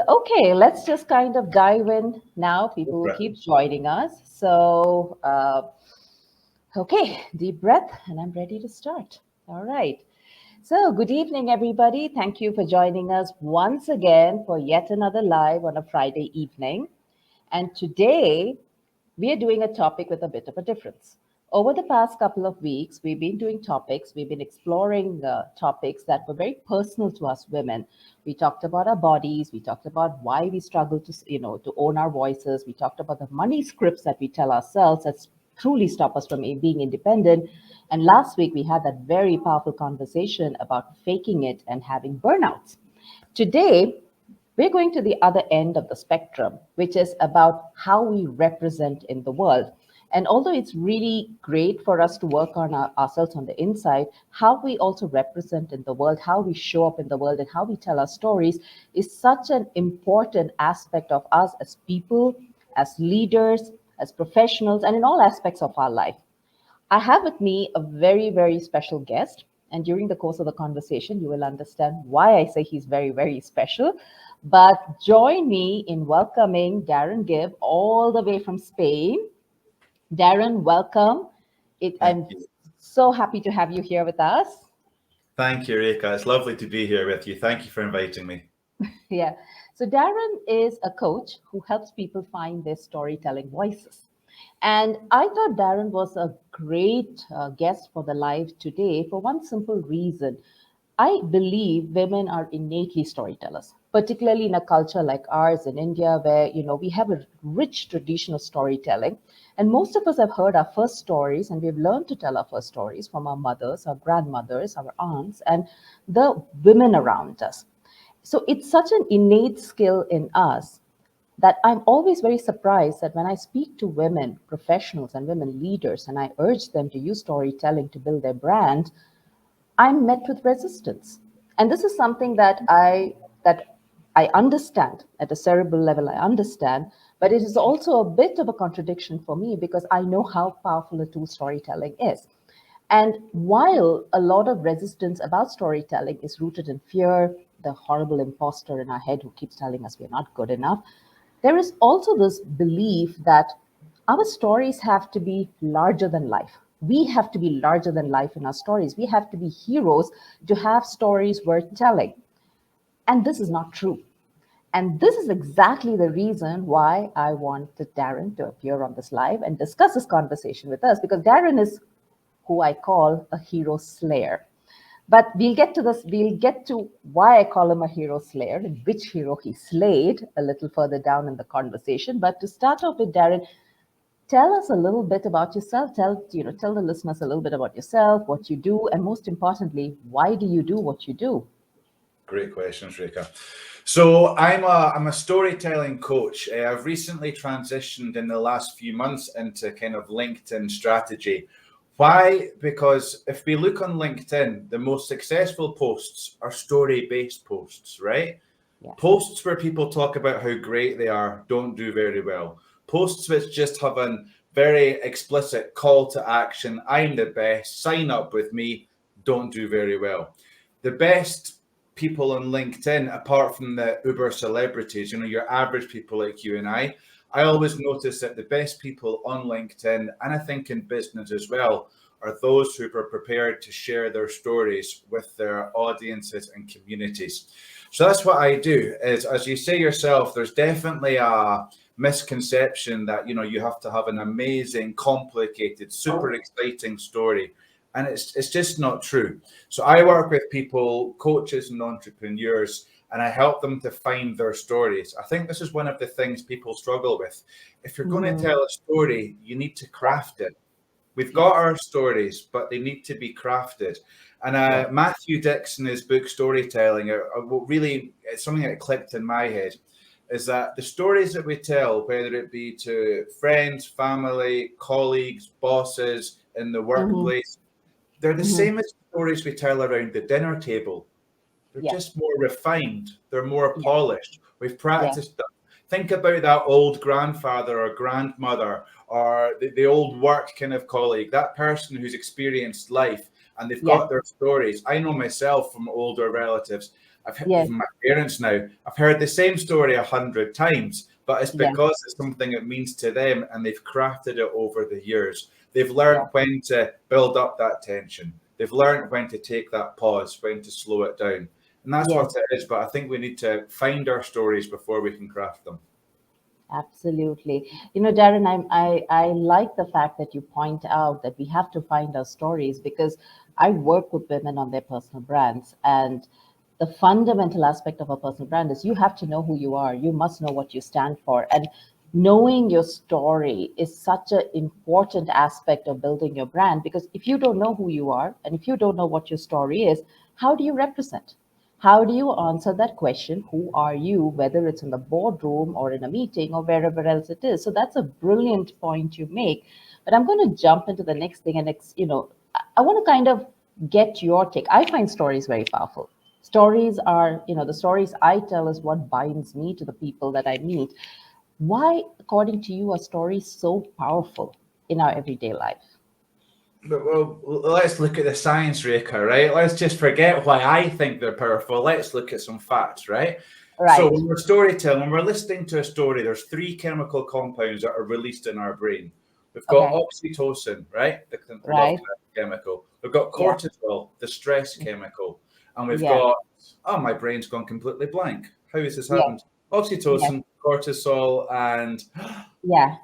Okay, let's just kind of dive in now. People will Right. keep joining us. Okay, deep breath, and I'm ready to start. All right. So, good evening, everybody. Thank you for joining us once again for yet another live on a Friday evening. And today, we are doing a topic with a bit of a difference. Over the past couple of weeks, we've been doing topics, we've been exploring topics that were very personal to us women. We talked about our bodies, we talked about why we struggle to own our voices. We talked about the money scripts that we tell ourselves that truly stop us from being independent. And last week, we had that very powerful conversation about faking it and having burnouts. Today, we're going to the other end of the spectrum, which is about how we represent in the world. And although it's really great for us to work on ourselves on the inside, how we also represent in the world, how we show up in the world, and how we tell our stories is such an important aspect of us as people, as leaders, as professionals, and in all aspects of our life. I have with me a very, very special guest. And during the course of the conversation, you will understand why I say he's very, very special. But join me in welcoming Darren Gibb all the way from Spain. Darren, welcome. Thank I'm you. so happy to have you here with us. Thank you, Rika. It's lovely to be here with you. Thank you for inviting me. Yeah. So Darren is a coach who helps people find their storytelling voices. And I thought Darren was a great guest for the live today for one simple reason. I believe women are innately storytellers, particularly in a culture like ours in India, where we have a rich tradition of storytelling. And most of us have heard our first stories, and we've learned to tell our first stories from our mothers, our grandmothers, our aunts, and the women around us. So it's such an innate skill in us that I'm always very surprised that when I speak to women professionals and women leaders and I urge them to use storytelling to build their brand, I'm met with resistance. And this is something that I understand at a cerebral level, I understand, but it is also a bit of a contradiction for me because I know how powerful a tool storytelling is. And while a lot of resistance about storytelling is rooted in fear, the horrible imposter in our head who keeps telling us we're not good enough, there is also this belief that our stories have to be larger than life. We have to be larger than life in our stories. We have to be heroes to have stories worth telling. And this is not true. And this is exactly the reason why I wanted Darren to appear on this live and discuss this conversation with us, because Darren is who I call a hero slayer. But we'll get to this, we'll get to why I call him a hero slayer and which hero he slayed a little further down in the conversation. But to start off with, Darren, tell us a little bit about yourself. Tell the listeners a little bit about yourself, what you do, and most importantly, why do you do what you do? Great questions, Rika. So I'm a storytelling coach. I've recently transitioned in the last few months into kind of LinkedIn strategy. Why? Because if we look on LinkedIn, the most successful posts are story-based posts, right? Yes. Posts where people talk about how great they are don't do very well. Posts which just have a very explicit call to action, I'm the best, sign up with me, don't do very well. The best people on LinkedIn, apart from the Uber celebrities, your average people like you and I always notice that the best people on LinkedIn, and I think in business as well, are those who are prepared to share their stories with their audiences and communities. So that's what I do. Is, as you say yourself, there's definitely a misconception that you have to have an amazing, complicated, super exciting story, and it's just not true. So I work with people, coaches and entrepreneurs, and I help them to find their stories. I think this is one of the things people struggle with. If you're going to Mm-hmm. tell a story, you need to craft it. We've got Yes. our stories, but they need to be crafted. And Yeah. Matthew Dix, in his book Storytelling, what really, it's something that clicked in my head, is that the stories that we tell, whether it be to friends, family, colleagues, bosses, in the Mm-hmm. workplace, they're the Mm-hmm. same as stories we tell around the dinner table. They're Yeah. just more refined. They're more Yeah. polished. We've Yeah. practiced them. Think about that old grandfather or grandmother or the old work kind of colleague, that person who's experienced life and they've Yeah. got their stories. I know myself from older relatives. Yes. Even my parents now, I've heard the same story 100 times, but it's Yeah. because it's something it means to them and they've crafted it over the years. They've Yeah. learned when to build up that tension. They've learned when to take that pause, when to slow it down. And that's Yes. what it is. But I think we need to find our stories before we can craft them. Absolutely. Darren, I like the fact that you point out that we have to find our stories, because I work with women on their personal brands. And the fundamental aspect of a personal brand is you have to know who you are. You must know what you stand for. And knowing your story is such an important aspect of building your brand, because if you don't know who you are and if you don't know what your story is, how do you represent? How do you answer that question? Who are you? Whether it's in the boardroom or in a meeting or wherever else it is. So that's a brilliant point you make. But I'm going to jump into the next thing, and I want to kind of get your take. I find stories very powerful. Stories are, the stories I tell is what binds me to the people that I meet. Why, according to you, are stories so powerful in our everyday life? But, well, let's look at the science, Reka, right? Let's just forget why I think they're powerful. Let's look at some facts, right? So Right. when we're storytelling, when we're listening to a story, there's three chemical compounds that are released in our brain. We've got Okay. oxytocin, right? The love Right. chemical. We've got Yeah. cortisol, the stress chemical. And we've Yeah. got, oh, my brain's gone completely blank. How has this Yeah. happened? Yeah. Oxytocin, cortisol, and Yeah.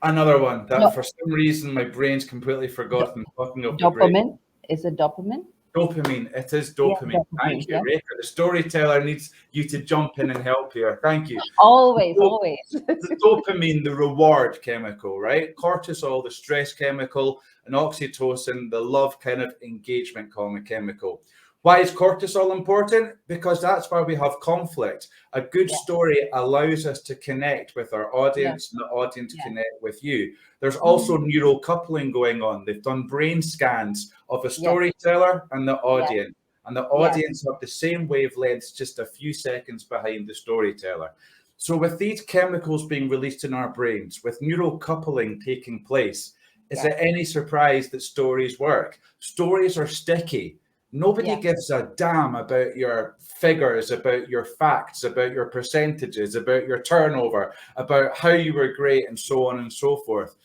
another one that No, for some reason my brain's completely do- forgotten. Talking of the brain. dopamine. Is it dopamine? Dopamine. It is Yeah, dopamine. dopamine. Thank you, Yeah. Reka. The storyteller needs you to jump in and help here. Thank you. Always, So, always. the dopamine, the reward chemical, right? Cortisol, the stress chemical, and oxytocin, the love kind of engagement chemical. Why is cortisol important? Because that's why we have conflict. A good Yeah. story allows us to connect with our Yeah. audience and the audience Yeah. connect with you. There's also Mm. neural coupling going on. They've done brain scans of a Yes. storyteller and the Yeah. audience. And the Yeah. audience have the same wavelengths, just a few seconds behind the storyteller. So, with these chemicals being released in our brains, with neural coupling taking place, is Yeah. it any surprise that stories work? Stories are sticky. Nobody Yeah. gives a damn about your figures, about your facts, about your percentages, about your turnover, about how you were great, and so on and so forth.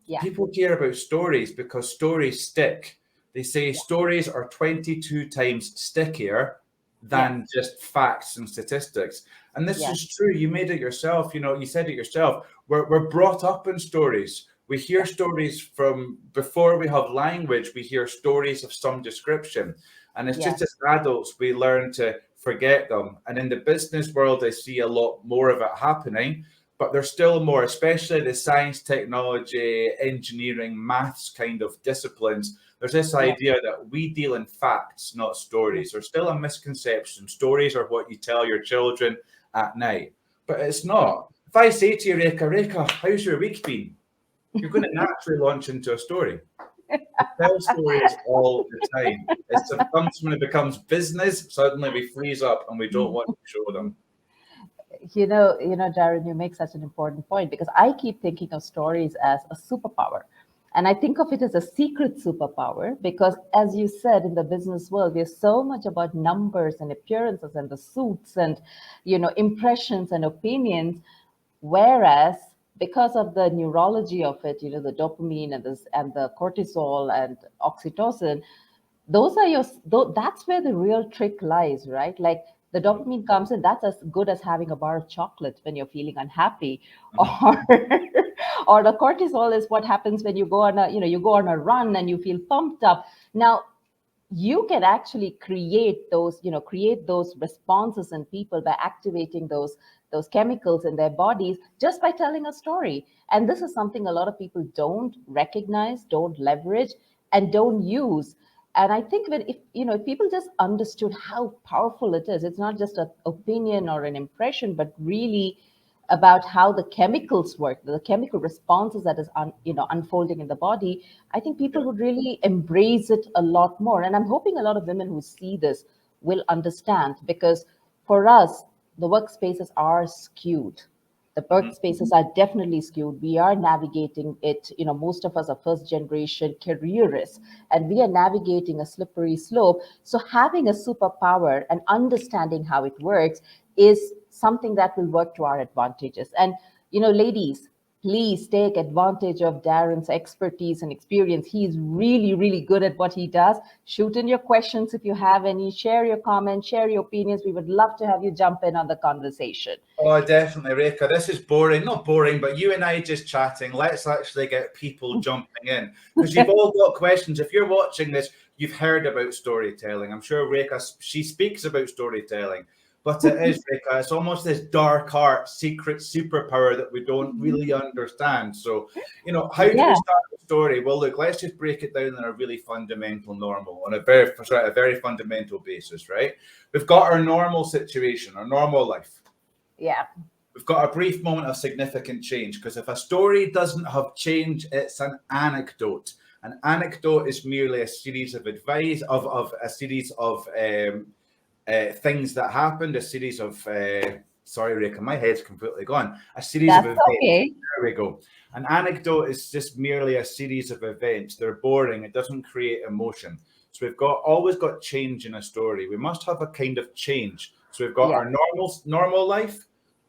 Yeah. People care about stories because stories stick. They say Yeah. stories are 22 times stickier Yes. than just facts and statistics. And this Yeah. is true. You made it yourself. You said it yourself. We're brought up in stories. We hear Yeah. stories from before we have language, we hear stories of some description. And it's Yeah. just as adults, we learn to forget them. And in the business world, I see a lot more of it happening, but there's still more, especially the science, technology, engineering, maths kind of disciplines. There's this Yeah. idea that we deal in facts, not stories. There's still a misconception. Stories are what you tell your children at night, but it's Yeah. not. If I say to you, Reka, how's your week been? You're going to naturally launch into a story. We tell stories all the time. It's sometimes when it becomes business, suddenly we freeze up and we don't want to show them. Darren, you make such an important point, because I keep thinking of stories as a superpower. And I think of it as a secret superpower because, as you said, in the business world, we're so much about numbers and appearances and the suits and, impressions and opinions. Whereas, because of the neurology of it, the dopamine and the cortisol and oxytocin, those are that's where the real trick lies, right? Like, the dopamine comes in, that's as good as having a bar of chocolate when you're feeling unhappy. Mhm. Or or the cortisol is what happens when you go on a run and you feel pumped up. Now, you can actually create those responses in people by activating those chemicals in their bodies just by telling a story. And this is something a lot of people don't recognize, don't leverage, and don't use. And I think that if people just understood how powerful it is, it's not just an opinion or an impression, but really about how the chemicals work, the chemical responses that is unfolding in the body. I think people would really embrace it a lot more. And I'm hoping a lot of women who see this will understand, because for us, the workspaces are skewed. The Mhm. workspaces are definitely skewed. We are navigating it. Most of us are first generation careerists, and we are navigating a slippery slope. So having a superpower and understanding how it works is something that will work to our advantages. And ladies, please take advantage of Darren's expertise and experience. He's really, really good at what he does. Shoot in your questions if you have any, share your comments, share your opinions. We would love to have you jump in on the conversation. Oh, definitely, Reka. This is boring. Not boring, but you and I just chatting. Let's actually get people jumping in because you've all got questions. If you're watching this, you've heard about storytelling. I'm sure Reka, she speaks about storytelling, but it is, Reka, it's almost this dark art, secret superpower that we don't really understand. So, how do we Yeah, start the story? Well, look, let's just break it down on a really fundamental, normal, on a very fundamental basis, right? We've got our normal situation, our normal life. yeah, We've got a brief moment of significant change because if a story doesn't have change, it's an anecdote. An anecdote is merely a series of advice of a series of things that happened, a series of sorry, Rika, my head's completely gone. A series of that's events. okay. There we go. An anecdote is just merely a series of events. They're boring. It doesn't create emotion. So we've always got change in a story. We must have a kind of change. So we've got Yeah, our normal life,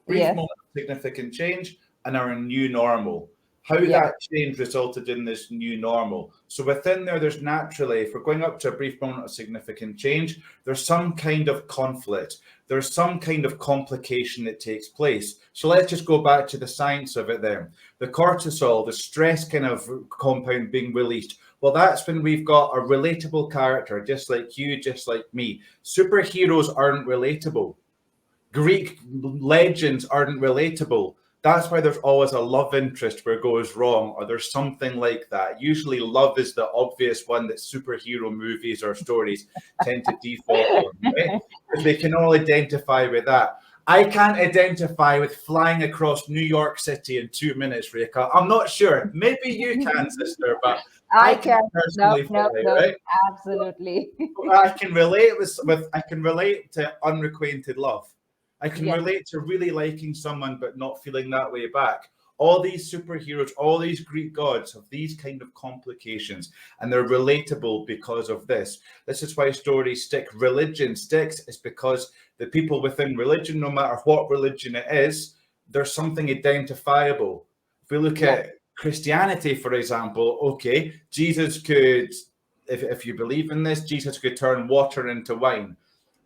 brief yes, moment of significant change, and our new normal. How yeah, that change resulted in this new normal. So within there's naturally, if we're going up to a brief moment of significant change, there's some kind of conflict. There's some kind of complication that takes place. So let's just go back to the science of it then. The cortisol, the stress kind of compound being released. Well, that's when we've got a relatable character, just like you, just like me. Superheroes aren't relatable. Greek legends aren't relatable. That's why there's always a love interest where it goes wrong, or there's something like that. Usually, love is the obvious one that superhero movies or stories tend to default on, right? Because they can all identify with that. I can't identify with flying across New York City in 2 minutes, Rika. I'm not sure. Maybe you can, sister, but I I can can. No, personally no, fly, no, right? absolutely. I can relate with I can relate to unrequited love. I can Yes, relate to really liking someone but not feeling that way back. All these superheroes, all these Greek gods have these kind of complications, and they're relatable because of this. This is why stories stick. Religion sticks is because the people within religion, no matter what religion it is, there's something identifiable. If we look yeah, at Christianity, for example, okay, Jesus could, if you believe in this, Jesus could turn water into wine.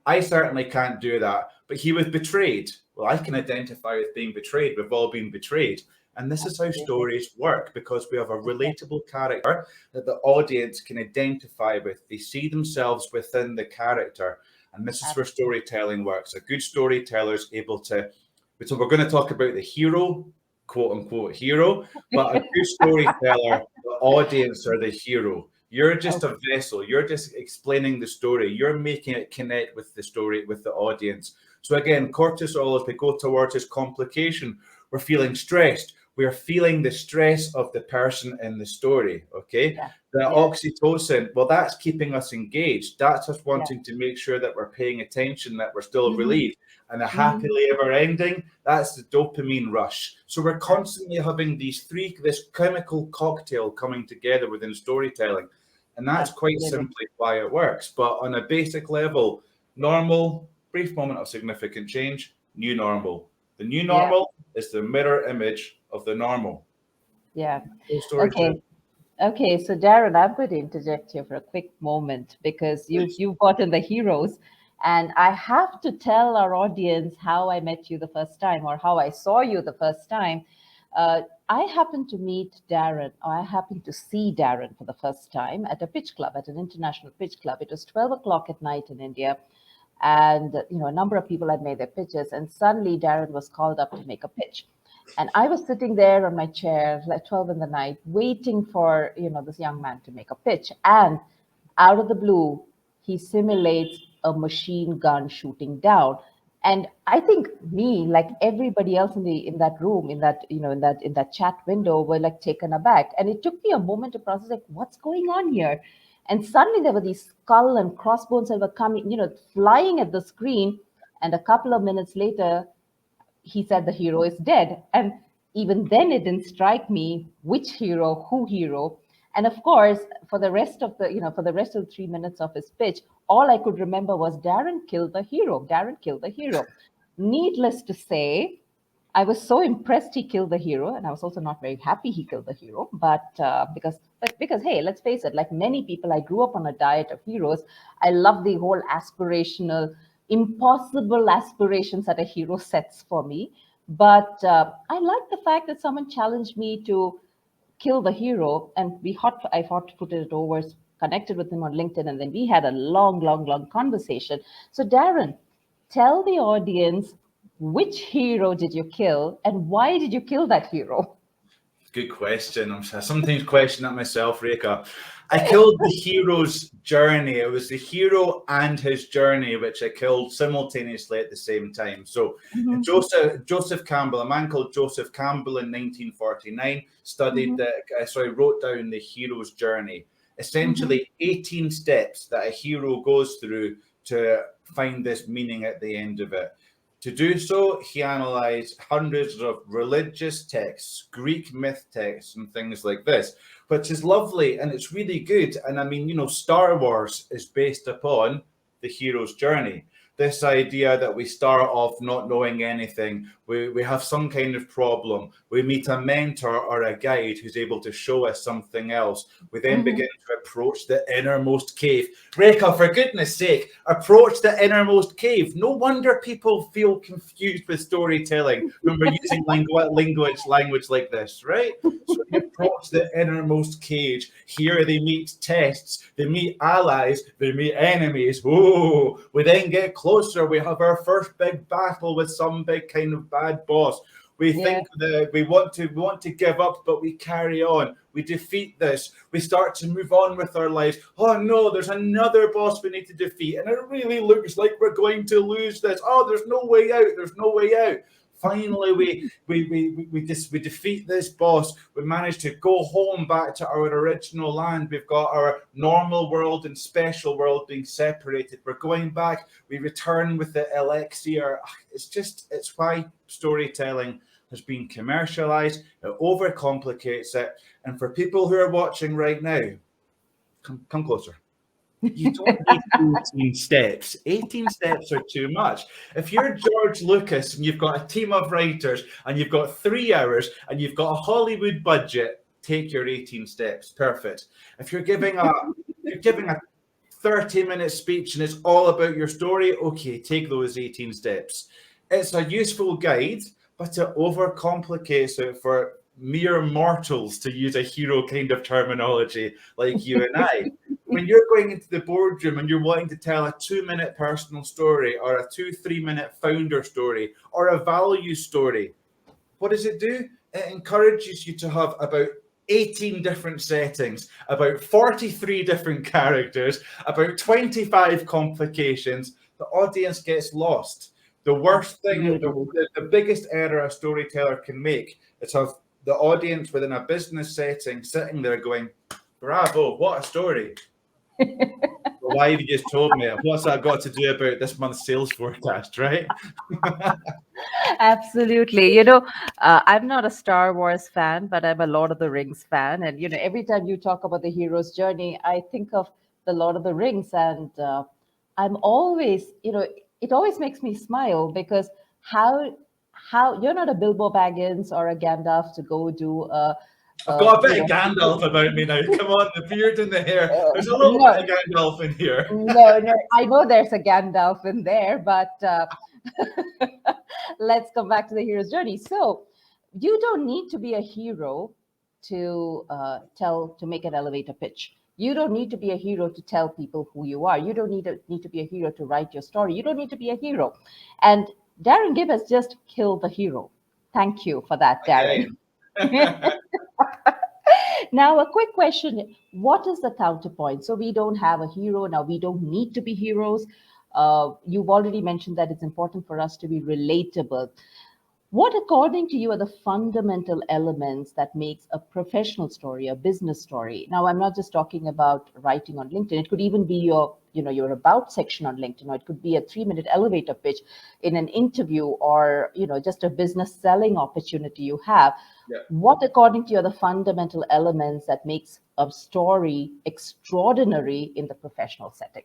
I certainly can't do that, but he was betrayed. Well, I can identify with being betrayed. We've all been betrayed. And this is how absolutely. stories work because we have a Okay, relatable character that the audience can identify with. They see themselves within the character. And this is where absolutely. storytelling works. A good storyteller is able to. So, we're going to talk about the hero, quote unquote hero, but a good storyteller, the audience are the hero. You're just Okay, a vessel. You're just explaining the story. You're making it connect with the story, with the audience. So again, cortisol, as we go towards this complication, we're feeling stressed. We're feeling the stress of the person in the story. Okay. yeah, The yeah, oxytocin, well, that's keeping us engaged. That's us yeah. wanting to make sure that we're paying attention, that we're still Mm-hmm, relieved. And a mm-hmm. happily ever ending, that's the dopamine rush. So we're constantly having this chemical cocktail coming together within storytelling. And that's quite Absolutely. simply why it works. But on a basic level, normal, brief moment of significant change, new normal. The new Yeah, normal is the mirror image of the normal. yeah. Full storytelling. Okay. Okay, so Darren, I'm going to interject here for a quick moment because Please. you've gotten the heroes, and I have to tell our audience how I met you the first time or how I saw you the first time. I happened to meet Darren, or I happened to see Darren for the first time at a pitch club, at an international pitch club. It was 12 o'clock at night in India, and a number of people had made their pitches, and suddenly Darren was called up to make a pitch. And I was sitting there on my chair like 12 in the night, waiting for this young man to make a pitch. And out of the blue, he simulates a machine gun shooting down. And I think me, like everybody else in that room, in that chat window, were like taken aback. And it took me a moment to process, like, what's going on here? And suddenly there were these skull and crossbones that were coming, flying at the screen. And a couple of minutes later, he said the hero is dead. And even then, it didn't strike me which hero, who hero. And of course, for the rest of the, for the rest of the 3 minutes of his pitch, all I could remember was Darren killed the hero. Darren killed the hero. Needless to say, I was so impressed he killed the hero, and I was also not very happy he killed the hero. But because hey, let's face it, like many people, I grew up on a diet of heroes. I love the whole aspirational, impossible aspirations that a hero sets for me. But I like the fact that someone challenged me to kill the hero, and I thought to put it over, connected with him on LinkedIn, and then we had a long, long, long conversation. So, Darren, tell the audience, which hero did you kill, and why did you kill that hero? Good question. I sometimes question that myself, Reka. I killed the hero's journey. It was the hero and his journey, which I killed simultaneously at the same time. So Mm-hmm. Joseph Campbell, a man called Joseph Campbell in 1949, wrote down the hero's journey. Essentially, 18 steps that a hero goes through to find this meaning at the end of it. To do so, he analysed hundreds of religious texts, Greek myth texts, and things like this, which is lovely and it's really good. And I mean, Star Wars is based upon the hero's journey. This idea that we start off not knowing anything, we have some kind of problem, we meet a mentor or a guide who's able to show us something else. We then begin to approach the innermost cave. Reka, for goodness sake, approach the innermost cave. No wonder people feel confused with storytelling when we're using language like this, right? So they approach the innermost cage. Here they meet tests, they meet allies, they meet enemies. Whoa! We then get closer. We have our first big battle with some big kind of bad boss. We think that we want to give up, but we carry on. We defeat this. We start to move on with our lives. Oh no, there's another boss we need to defeat, and it really looks like we're going to lose this. Oh, there's no way out. There's no way out. Finally, we defeat this boss. We manage to go home back to our original land. We've got our normal world and special world being separated. We're going back. We return with the elixir. It's why storytelling has been commercialized. It overcomplicates it. And for people who are watching right now, come closer. You don't need 18 steps. 18 steps are too much. If you're George Lucas and you've got a team of writers and you've got 3 hours and you've got a Hollywood budget, take your 18 steps. Perfect. If you're giving a 30-minute speech and it's all about your story, okay, take those 18 steps. It's a useful guide, but it overcomplicates it for mere mortals, to use a hero kind of terminology like you and I. When you're going into the boardroom and you're wanting to tell a 2-minute personal story or a 2-3-minute founder story or a value story, what does it do? It encourages you to have about 18 different settings, about 43 different characters, about 25 complications. The audience gets lost. The worst thing, the biggest error a storyteller can make is have the audience within a business setting sitting there going, bravo, what a story. Well, why have you just told me? What's that got to do about this month's sales forecast, right? Absolutely. I'm not a Star Wars fan, but I'm a Lord of the Rings fan. And, every time you talk about the hero's journey, I think of the Lord of the Rings. And I'm always, it always makes me smile because how you're not a Bilbo Baggins or a Gandalf to go do I've got a bit of Gandalf about me now. Come on, the beard and the hair. There's a little no, bit of Gandalf in here. no, I know there's a Gandalf in there, but let's come back to the hero's journey. So you don't need to be a hero to make an elevator pitch. You don't need to be a hero to tell people who you are. You don't need to be a hero to write your story. You don't need to be a hero. And Darren Gibb has just killed the hero. Thank you for that, Darren. Now, a quick question. What is the counterpoint? So we don't have a hero. Now, we don't need to be heroes. You've already mentioned that it's important for us to be relatable. What, according to you, are the fundamental elements that makes a professional story, a business story? Now, I'm not just talking about writing on LinkedIn. It could even be your your about section on LinkedIn, or it could be a 3-minute elevator pitch in an interview, or just a business selling opportunity you have. Yeah. What, according to you, are the fundamental elements that makes a story extraordinary in the professional setting?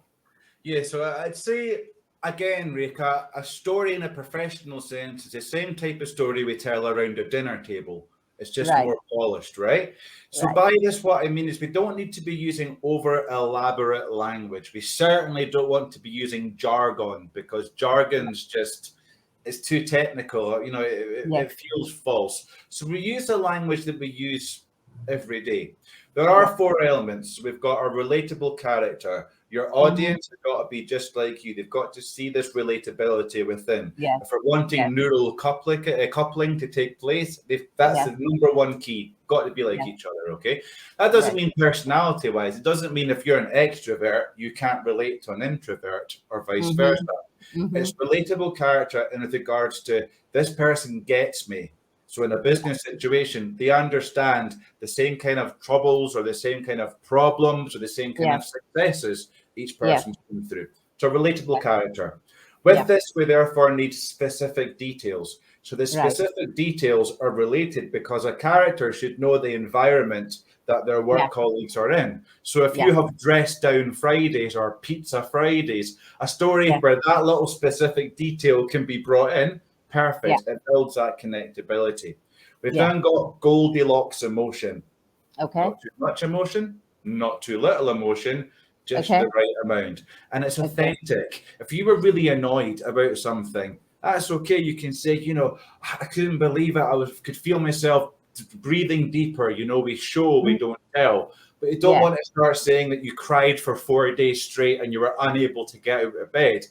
Yeah, so I'd say again, Rika, a story in a professional sense is the same type of story we tell around a dinner table. It's just Right, more polished, right? So right, by this, what I mean is we don't need to be using over elaborate language. We certainly don't want to be using jargon, because jargon's just it's too technical. yes, It feels false. So we use the language that we use every day. There yeah, are four elements. We've got a relatable character. Your mm-hmm. audience has got to be just like you. They've got to see this relatability within. Yes, If we're yes, wanting neural coupling to take place, that's yes, the number one key. Got to be like yes, each other, okay? That doesn't right, mean personality-wise. It doesn't mean if you're an extrovert, you can't relate to an introvert or vice versa. mm-hmm. Mm-hmm. It's relatable character in regards to this person gets me. So in a business situation, they understand the same kind of troubles or the same kind of problems or the same kind Yeah, of successes each yeah, person's been through. So relatable yeah, character. With yeah, this, we therefore need specific details. So the right, specific details are related because a character should know the environment that their yeah, work colleagues are in. So if yeah, you have dress down Fridays or pizza Fridays, a story yeah, where that little specific detail can be brought in, yeah, perfect. It builds that connectability. We've yeah. then got Goldilocks emotion. Okay, Not too much emotion, not too little emotion, just okay, the right amount. And it's okay, authentic. If you were really annoyed about something, that's okay. You can say, I couldn't believe it. Could feel myself breathing deeper. We show, we mhm, don't tell. But you don't yeah, want to start saying that you cried for 4 days straight and you were unable to get out of bed.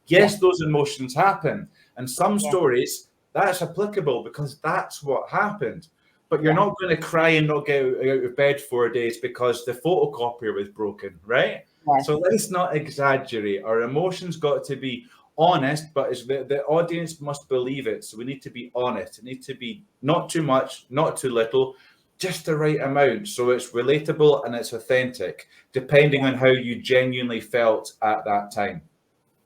yeah, Yes, those emotions happen. And some yeah, stories, that's applicable because that's what happened. But you're yeah, not going to cry and not get out of bed 4 days because the photocopier was broken, right? yes, So let's not exaggerate. Our emotions got to be honest, but the audience must believe it. So we need to be honest. It needs to be not too much, not too little, just the right amount. So it's relatable and it's authentic, depending yeah, on how you genuinely felt at that time.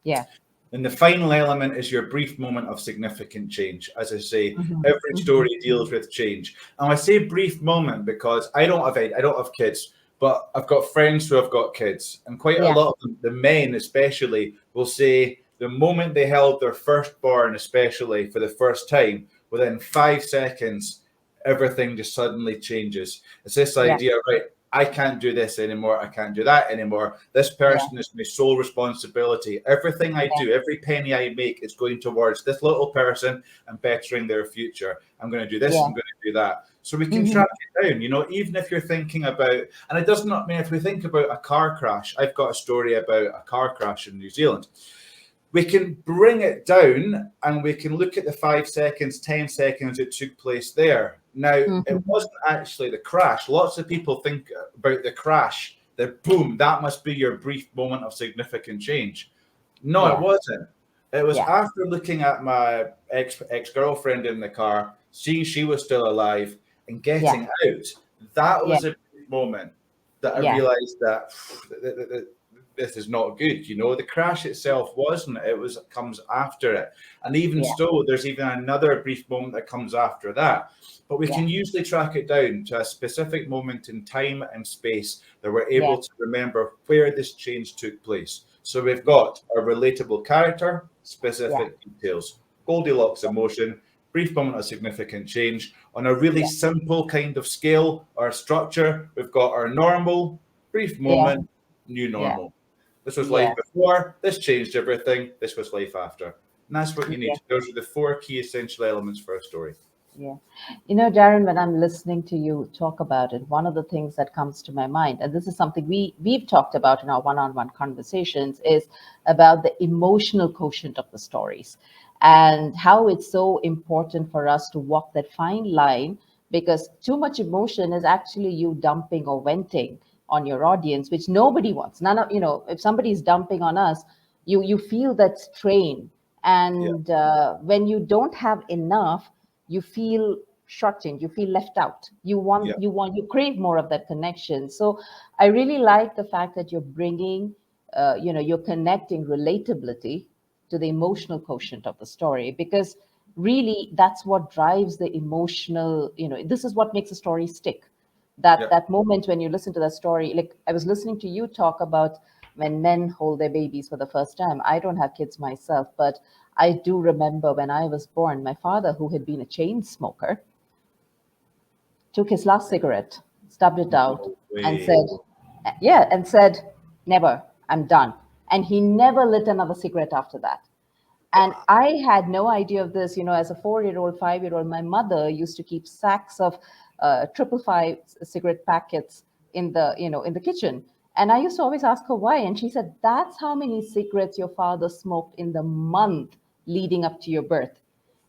yeah, And the final element is your brief moment of significant change. As I say, mm-hmm, every mm-hmm, story deals with change. And I say brief moment because I don't have kids, but I've got friends who have got kids. And quite a yeah, lot of them, the men especially, will say the moment they held their firstborn, especially for the first time, within 5 seconds, everything just suddenly changes. It's this yeah, idea, right? I can't do this anymore. I can't do that anymore. This yeah, person is my sole responsibility. Everything I yeah, do, every penny I make is going towards this little person and bettering their future. I'm going to do this. yeah, I'm going to do that. So we can mm-hmm, track it down, even if you're thinking about, and it does not mean if we think about a car crash, I've got a story about a car crash in New Zealand. We can bring it down and we can look at the 5 seconds, 10 seconds it took place there. Now, it mm-hmm, wasn't actually the crash. Lots of people think about the crash, that boom, that must be your brief moment of significant change. No, it yeah, wasn't. It was yeah, after looking at my ex-girlfriend in the car, seeing she was still alive and yeah, getting out. That yeah, was a brief moment that I yeah, realized that this is not good. The crash itself wasn't. Comes after it, and even yeah, still, there's even another brief moment that comes after that. But we yeah, can usually track it down to a specific moment in time and space that we're yeah, able to remember where this change took place. So we've got a relatable character, yeah, specific details, Goldilocks emotion, brief moment of significant change. On a really yeah, simple kind of scale or structure, we've got our normal, brief yeah, moment, new yeah, normal. This was life yeah, before, this changed everything, this was life after. And that's what you yeah. need. Those are the four key essential elements for a story. Yeah. Darren, when I'm listening to you talk about it, one of the things that comes to my mind, and this is something we've talked about in our one-on-one conversations, is about the emotional quotient of the stories and how it's so important for us to walk that fine line, because too much emotion is actually you dumping or venting on your audience, which nobody wants. None of, if somebody's dumping on us, you feel that strain. Yeah, And when you don't have enough, you feel shortchanged, you feel left out, yeah, you crave more of that connection. So I really like the fact that you're bringing you're connecting relatability to the emotional quotient of the story, because really that's what drives the emotional, this is what makes a story stick. that Yeah. that moment when you listen to that story, like I was listening to you talk about when men hold their babies for the first time. I don't have kids myself, but I do remember when I was born, my father, who had been a chain smoker, took his last cigarette, stubbed it out, No and way. said, yeah, and said, never, I'm done. And he never lit another cigarette after that. And I had no idea of this. As a 4-year-old, 5-year-old, my mother used to keep sacks of triple five cigarette packets in the kitchen. And I used to always ask her why. And she said, that's how many cigarettes your father smoked in the month leading up to your birth.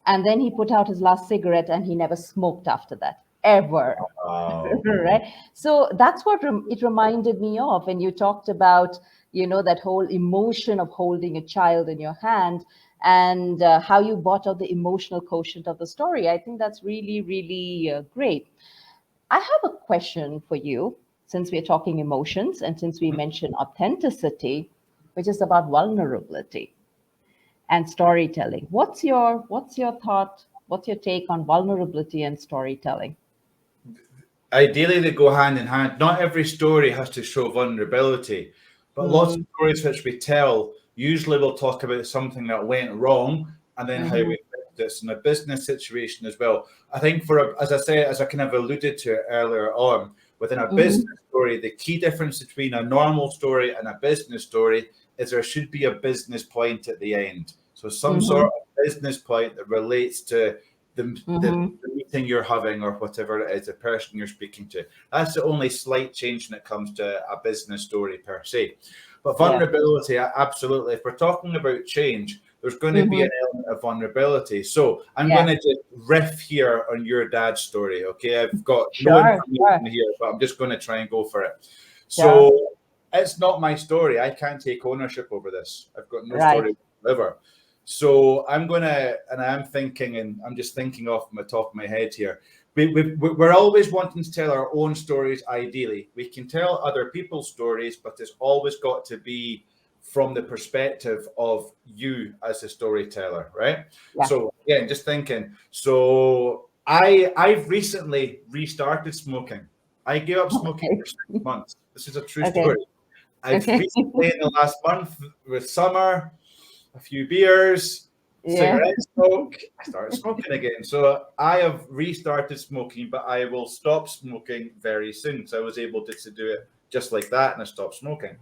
And then he put out his last cigarette and he never smoked after that, ever. Wow. Right. So that's what it reminded me of. And you talked about, that whole emotion of holding a child in your hand, and how you brought out the emotional quotient of the story. I think that's really, really great. I have a question for you, since we're talking emotions and since we mentioned authenticity, which is about vulnerability and storytelling. What's your thought? What's your take on vulnerability and storytelling? Ideally, they go hand in hand. Not every story has to show vulnerability, but lots of Mm, stories which we tell usually will talk about something that went wrong and then how mhm, we fixed this in a business situation as well. I think as I say, as I kind of alluded to earlier on, within a business mhm, story, the key difference between a normal story and a business story is there should be a business point at the end. So some sort mhm, of business point that relates to the mhm. meeting you're having or whatever it is, the person you're speaking to. That's the only slight change when it comes to a business story per se. But Yeah. vulnerability, absolutely. If we're talking about change, there's going to be Mhm. an element of vulnerability. So I'm going Yeah. to just riff here on your dad's story. Okay. I've got no Sure. Sure. information here, but I'm just going to try and go for it. Sure. So it's not my story. I can't take ownership over this. I've got no Right. story whatsoever. So I'm gonna, and I'm thinking, and I'm just thinking off the top of my head here. We're always wanting to tell our own stories. Ideally, we can tell other people's stories, but it's always got to be from the perspective of you as a storyteller, right? Yeah. So again, just thinking. So I've recently restarted smoking. I gave up smoking Okay. for 6 months. This is a true Okay. story. I've Okay. recently, in the last month, with summer, a few beers, Yeah. cigarette smoke, I started smoking again. So I have restarted smoking, but I will stop smoking very soon. So I was able to do it just like that, and I stopped smoking.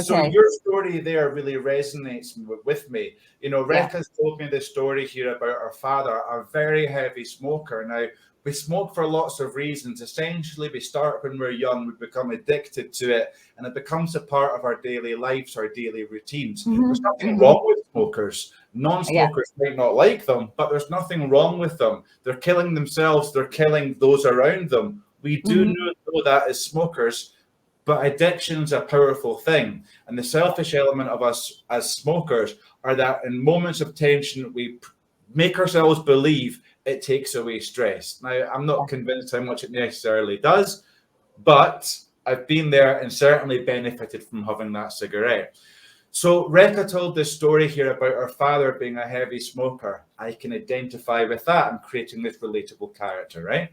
So Okay. your story there really resonates with me. Yeah. Rekha's told me this story here about her father, a very heavy smoker. Now, we smoke for lots of reasons. Essentially, we start when we're young, we become addicted to it, and it becomes a part of our daily lives, our daily routines. There's Mhm. nothing Mhm. wrong with smokers. Yeah. Non-smokers might not like them, but there's nothing wrong with them. They're killing themselves, they're killing those around them. We do Mhm. know that as smokers, but addiction's a powerful thing. And the selfish element of us as smokers are that in moments of tension, we make ourselves believe it takes away stress. Now, I'm Yeah. not convinced how much it necessarily does, but I've been there and certainly benefited from having that cigarette. So Rekha told this story here about her father being a heavy smoker. I can identify with that and creating this relatable character, right?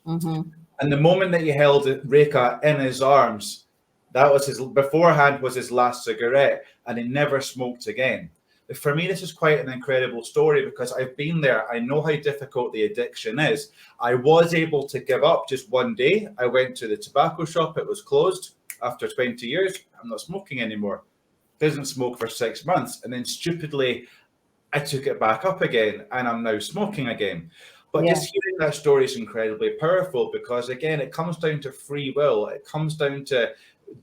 Mhm. And the moment that he held Rekha in his arms, that was his beforehand was his last cigarette, and he never smoked again. For me, this is quite an incredible story because I've been there. I know how difficult the addiction is. I was able to give up just one day. I went to the tobacco shop, it was closed after 20 years. I'm not smoking anymore. Didn't smoke for 6 months. And then stupidly, I took it back up again and I'm now smoking again. But Yeah. just hearing that story is incredibly powerful because, again, it comes down to free will. It comes down to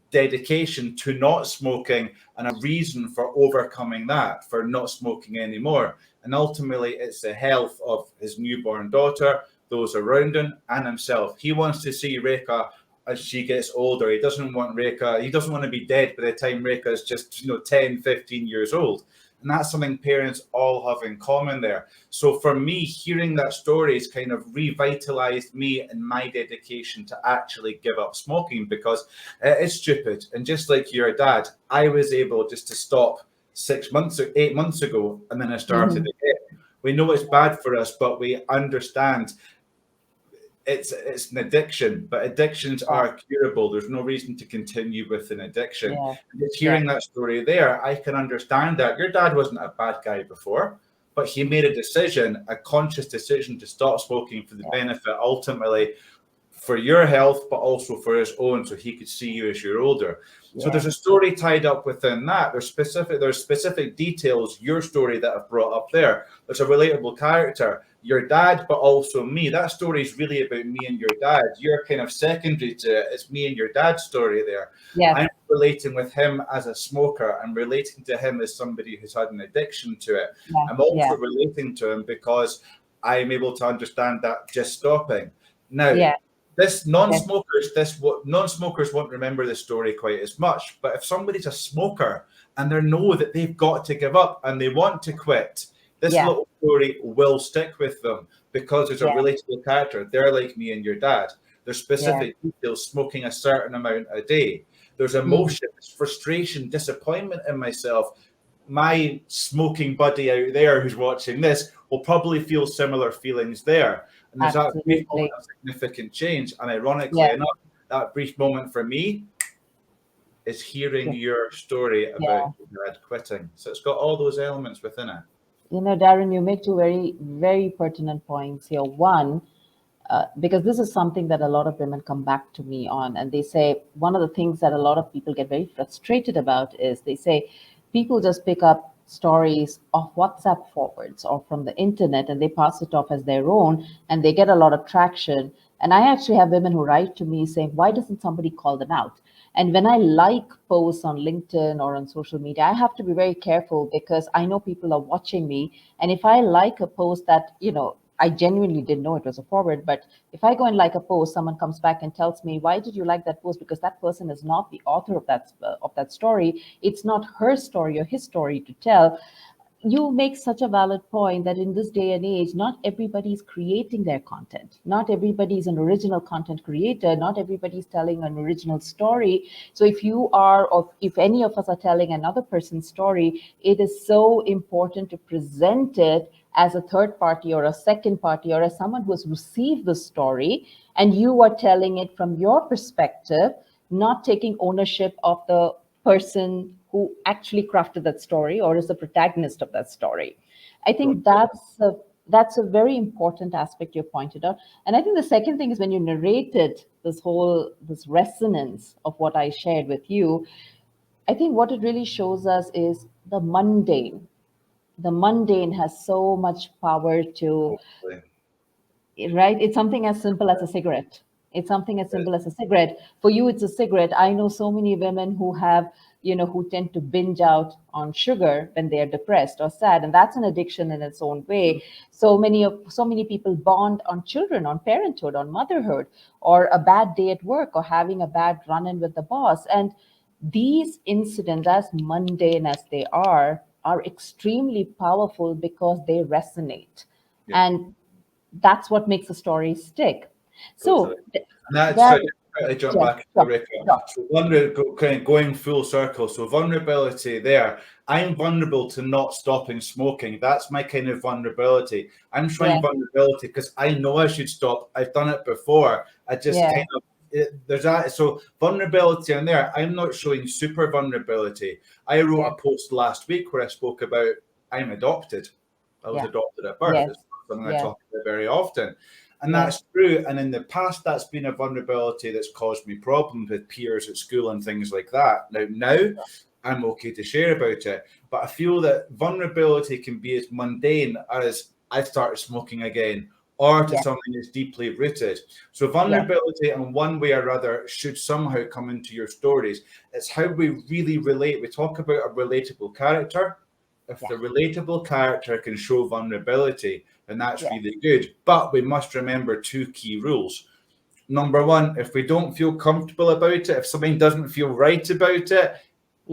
dedication to not smoking and a reason for overcoming that, for not smoking anymore. And ultimately, it's the health of his newborn daughter, those around him, and himself. He wants to see Rekha as she gets older. He doesn't want to be dead by the time Rekha is just 10, 15 years old. And that's something parents all have in common there. So for me, hearing that story has kind of revitalized me and my dedication to actually give up smoking, because it is stupid. And just like your dad, I was able just to stop 6 months or 8 months ago, and then I started Hmm. again. We know it's bad for us, but we understand it's an addiction, but addictions Yeah, are curable. There's no reason to continue with an addiction. yeah, And just yeah, hearing that story there, I can understand that your dad wasn't a bad guy before, but he made a decision, a conscious decision, to stop smoking for the yeah, benefit, ultimately, for your health, but also for his own, so he could see you as you're older. So yeah, there's a story tied up within that. There's specific details, your story, that I've brought up there. There's a relatable character, your dad, but also me. That story is really about me and your dad. You're kind of secondary to it. It's me and your dad's story there. yeah, I'm relating with him as a smoker. I'm relating to him as somebody who's had an addiction to it. yeah, I'm also yeah, relating to him because I'm able to understand that just stopping. Now, yeah, this yeah, non-smokers, this what non-smokers won't remember the story quite as much. But if somebody's a smoker and they know that they've got to give up and they want to quit, this yeah, little story will stick with them because there's a yeah, relatable character. They're like me and your dad. There's yeah, specific details, smoking a certain amount a day. There's mm, emotions, frustration, disappointment in myself. My smoking buddy out there who's watching this will probably feel similar feelings there. And there's that brief moment absolutely. of significant change. And ironically Yeah, enough, that brief moment for me is hearing yeah, your story about yeah. your dad quitting. So it's got all those elements within it. Darren, you make two very, very pertinent points here. One, because this is something that a lot of women come back to me on, and they say one of the things that a lot of people get very frustrated about is they say people just pick up stories off WhatsApp forwards or from the internet and they pass it off as their own and they get a lot of traction. And I actually have women who write to me saying, why doesn't somebody call them out? And when I like posts on LinkedIn or on social media, I have to be very careful because I know people are watching me. And if I like a post that, I genuinely didn't know it was a forward, but if I go and like a post, someone comes back and tells me, "Why did you like that post?" Because that person is not the author of that story. It's not her story or his story to tell. You make such a valid point that in this day and age, not everybody is creating their content. Not everybody is an original content creator. Not everybody is telling an original story. So if you are, or if any of us are telling another person's story, it is so important to present it as a third party or a second party or as someone who has received the story and you are telling it from your perspective, not taking ownership of the person who actually crafted that story or is the protagonist of that story. I think that's a very important aspect you pointed out. And I think the second thing is when you narrated this resonance of what I shared with you, I think what it really shows us is the mundane has so much power to, Totally. right? It's something as simple as a cigarette. It's something as simple as a cigarette. For you, it's a cigarette. I know so many women who have, who tend to binge out on sugar when they are depressed or sad, and that's an addiction in its own way. So many people bond on children, on parenthood, on motherhood, or a bad day at work, or having a bad run-in with the boss. And these incidents, as mundane as they are extremely powerful because they resonate. Yeah, And that's what makes a story stick. totally. So And that's that, so I jump yeah, back to sure, Rick. sure, So kind of going full circle. So vulnerability there. I'm vulnerable to not stopping smoking. That's my kind of vulnerability. I'm yeah, showing vulnerability because I know I should stop. I've done it before. I just yeah, kind of there's that. So vulnerability in there. I'm not showing super vulnerability. I wrote yeah, a post last week where I spoke about I'm adopted. I was yeah, adopted at birth. yes, It's not something I yeah, talk about very often. And yeah, that's true. And in the past, that's been a vulnerability that's caused me problems with peers at school and things like that. Now I'm okay to share about it. But I feel that vulnerability can be as mundane as I started smoking again, or to yeah, something that's deeply rooted. So yeah, vulnerability in one way or other should somehow come into your stories. It's how we really relate. We talk about a relatable character. If yeah, the relatable character can show vulnerability, then that's yeah, really good. But we must remember two key rules. Number one, if we don't feel comfortable about it, if something doesn't feel right about it,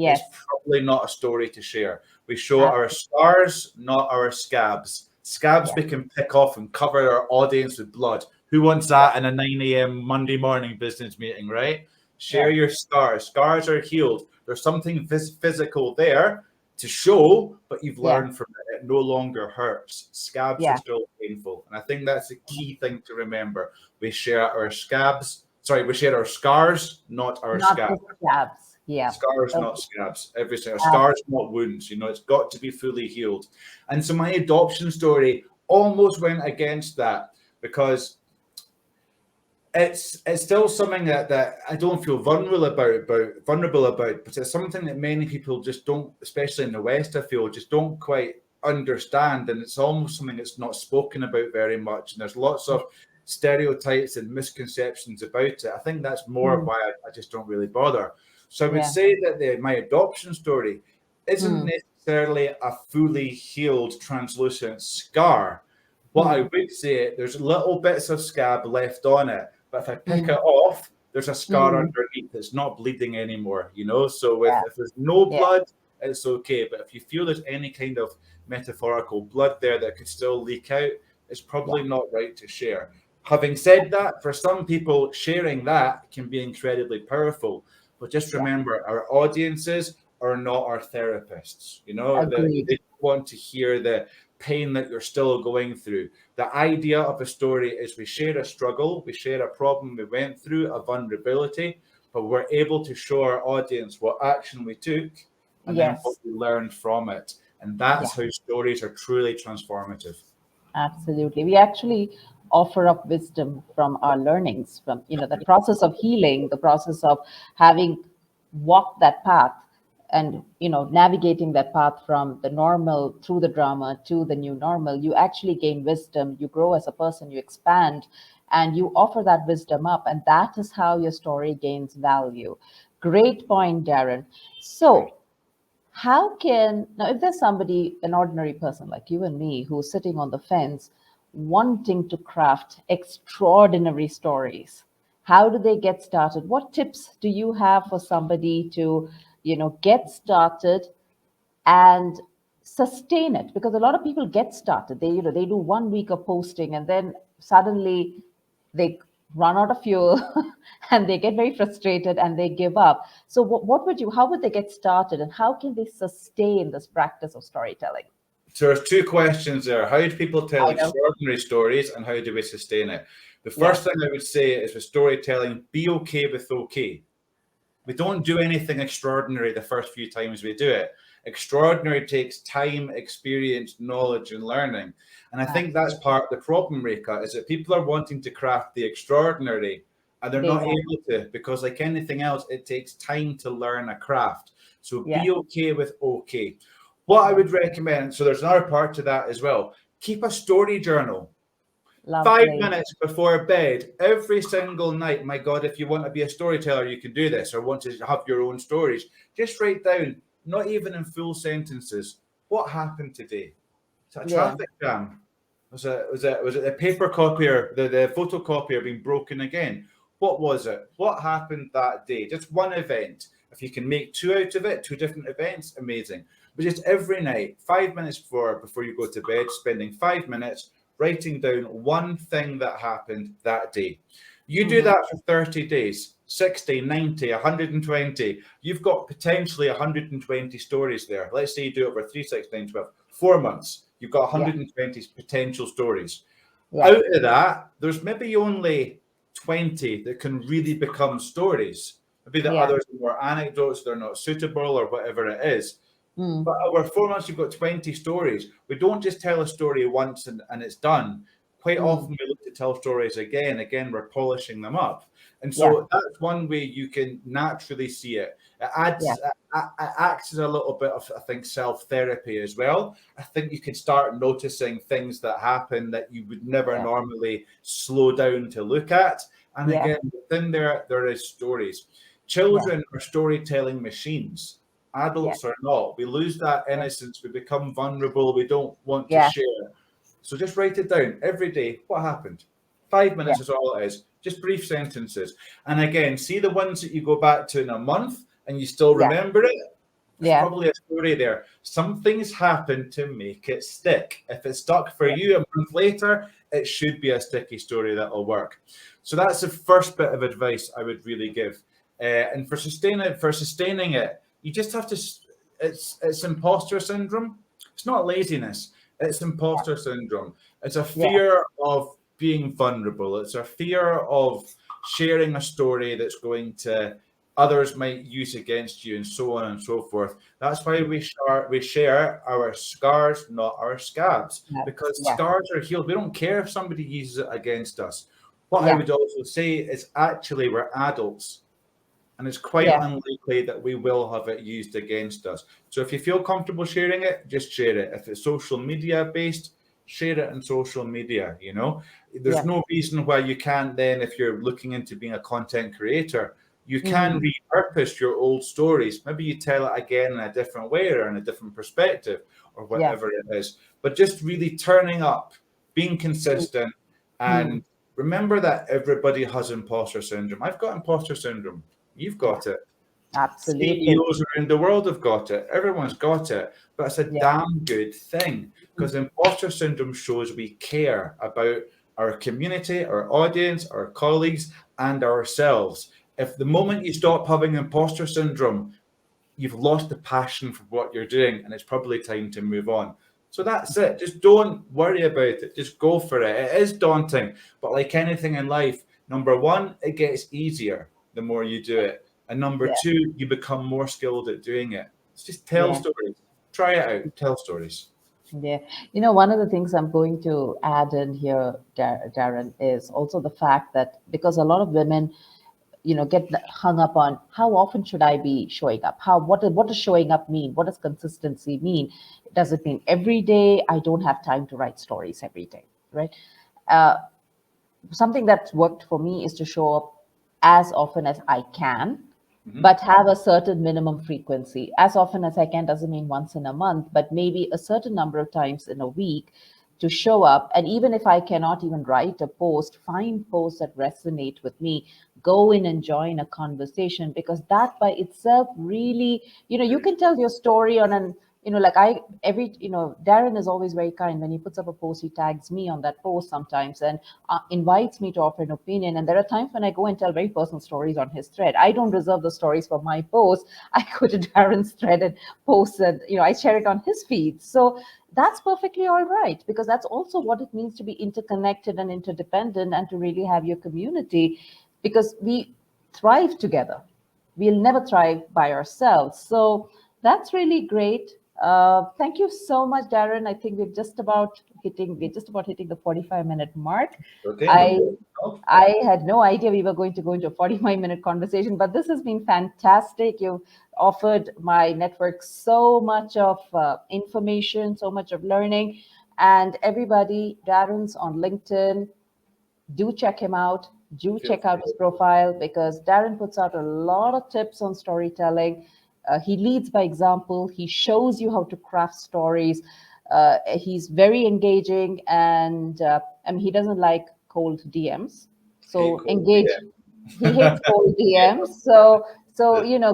it's Yes. probably not a story to share. We show our Absolutely. scars, not our scabs. Scabs Yeah. we can pick off and cover our audience with blood. Who wants that in a 9 a.m. Monday morning business meeting, right? Share Yeah. your scars. Scars are healed. There's something physical there to show, but you've Yeah. learned from it. It no longer hurts. Scabs are Yeah. still painful. And I think that's a key thing to remember. We share our scabs. Sorry, we share our scars, not our Not the scabs. scabs. Yeah. Scars, Okay. not scabs. Everything. Scars, not wounds. It's got to be fully healed. And so my adoption story almost went against that because it's still something that I don't feel vulnerable about, but it's something that many people just don't, especially in the West, I feel just don't quite understand, and it's almost something that's not spoken about very much. And there's lots of stereotypes and misconceptions about it. I think that's more Mm. why I just don't really bother. So I would Yeah. say that my adoption story isn't Mm. necessarily a fully healed, translucent scar. What I Mm. would say, there's little bits of scab left on it, but if I pick Mm. it off, there's a scar Mm. underneath that's not bleeding anymore. So Yeah. if there's no Yeah. blood, it's okay. But if you feel there's any kind of metaphorical blood there that could still leak out, it's Yeah. probably not right to share. Having said that, for some people, sharing that can be incredibly powerful. But just Yeah. remember, our audiences are not our therapists. Agreed. They want to hear the pain that you're still going through. The idea of a story is we share a struggle, we share a problem we went through, a vulnerability, but we're able to show our audience what action we took and then what Yes. we learned from it. And Yeah. that's how stories are truly transformative. Absolutely. We actually offer up wisdom from our learnings, from the process of healing, the process of having walked that path, and navigating that path from the normal through the drama to the new normal. You actually gain wisdom, you grow as a person, you expand, and you offer that wisdom up, and that is how your story gains value. Great point, Darren. Thank So how can now, if there's somebody, an ordinary person like you and me, who's sitting on the fence wanting to craft extraordinary stories, how do they get started? What tips do you have for somebody to get started and sustain it? Because a lot of people get started, they do 1 week of posting, and then suddenly they run out of fuel and they get very frustrated and they give up. So how would they get started, and how can they sustain this practice of storytelling? So there's two questions there. How do people tell I know. extraordinary stories and how do we sustain it? The Yeah. first thing I would say is with storytelling, be okay with okay. We don't do anything extraordinary the first few times we do it. Extraordinary takes time, experience, knowledge, and learning. And I think that's Absolutely. part of the problem, Rika, is that people are wanting to craft the extraordinary and they're Day not one. able to, because like anything else, it takes time to learn a craft. So Yeah. be okay with okay. What I Yeah. would recommend, so there's another part to that as well. Keep a story journal. Five Lovely. minutes before bed, every single night. My God, if you want to be a storyteller, you can do this, or want to have your own stories. Just write down, not even in full sentences, what happened today. Is it a Yeah. traffic jam? Was it the paper copier, the photocopier being broken again? What was it? What happened that day? Just one event. If you can make two out of it, two different events, amazing. But just every night, 5 minutes before you go to bed, spending 5 minutes writing down one thing that happened that day. You do Hmm. that for 30 days, 60, 90, 120. You've got potentially 120 stories there. Let's say you do it over 3, 6, 9, 12, 4 months. You've got Yeah. 120 potential stories. Yeah. Out of that, there's maybe only 20 that can really become stories. Maybe the Yeah. others are more anecdotes, they're not suitable or whatever it is. Mm. But over 4 months, you've got 20 stories. We don't just tell a story once and it's done. Quite Mm. often, we look to tell stories again. Again, we're polishing them up. And Yeah. so that's one way you can naturally see it. Yeah. It acts as a little bit of, I think, self-therapy as well. I think you can start noticing things that happen that you would never Yeah. normally slow down to look at. And Yeah. again, within there is stories. Yeah. Children are storytelling machines. Yeah. Adults are not. We lose that Yeah. innocence. We become vulnerable. We don't want to Yeah. share. So just write it down every day. What happened? 5 minutes Yeah. is all it is. Just brief sentences. And again, see the ones that you go back to in a month and you still Yeah. remember it. There's Yeah. probably a story there. Some things happen to make it stick. If it stuck for you a month later, it should be a sticky story that'll work. So that's the first bit of advice I would really give. And for sustaining it, you just have to. It's imposter syndrome. It's not laziness. It's imposter syndrome. It's a Yeah. fear of being vulnerable. It's a fear of sharing a story that's going to others might use against you, and so on and so forth. That's why we share our scars, not our scabs, because Yeah. scars are healed. We don't care if somebody uses it against us. What I Yeah. would also say is actually we're adults, and it's quite Yeah. unlikely that we will have it used against us. So if you feel comfortable sharing it, just share it. If it's social media based, share it on social media. There's Yeah. no reason why you can't then, if you're looking into being a content creator, you can Mm. repurpose your old stories. Maybe you tell it again in a different way or in a different perspective or Yeah. whatever it is. But just really turning up, being consistent, Mm. and remember that everybody has imposter syndrome. I've got imposter syndrome. You've Yeah. got it. Absolutely. CEOs around the world have got it. Everyone's got it. But it's a Yeah. damn good thing because imposter syndrome shows we care about our community, our audience, our colleagues, and ourselves. If the moment you stop having imposter syndrome, you've lost the passion for what you're doing, and it's probably time to move on. So that's it. Just don't worry about it. Just go for it. It is daunting, but like anything in life, number one, it gets easier the more you do it. And number Yeah. two, you become more skilled at doing it. It's just tell Yeah. stories. Try it out. Tell stories. Yeah. One of the things I'm going to add in here, Darren, is also the fact that because a lot of women, get hung up on how often should I be showing up? What does showing up mean? What does consistency mean? Does it mean every day? I don't have time to write stories every day, right? Uh, Something that's worked for me is to show up as often as I can, Mhm. but have a certain minimum frequency. As often as I can doesn't mean once in a month, but maybe a certain number of times in a week to show up. And even if I cannot even write a post, find posts that resonate with me, go in and join a conversation, because that by itself really, you can tell your story on an like Darren is always very kind. When he puts up a post, he tags me on that post sometimes and invites me to offer an opinion. And there are times when I go and tell very personal stories on his thread. I don't reserve the stories for my post. I go to Darren's thread and post and I share it on his feed. So that's perfectly all right, because that's also what it means to be interconnected and interdependent and to really have your community, because we thrive together. We'll never thrive by ourselves. So that's really great. Thank you so much, Darren. I think we're just about hitting the 45-minute mark. Okay, no I problem at all. I had no idea we were going to go into a 45-minute conversation, but this has been fantastic. You've offered my network so much of information, so much of learning. And everybody, Darren's on LinkedIn. Do check him out. Do Feel check out free. his profile, because Darren puts out a lot of tips on storytelling. He leads by example. He shows you how to craft stories. He's very engaging, and I mean, he doesn't like cold DMs. Hey, So cool. engage. He Yeah. hates cold DMs. So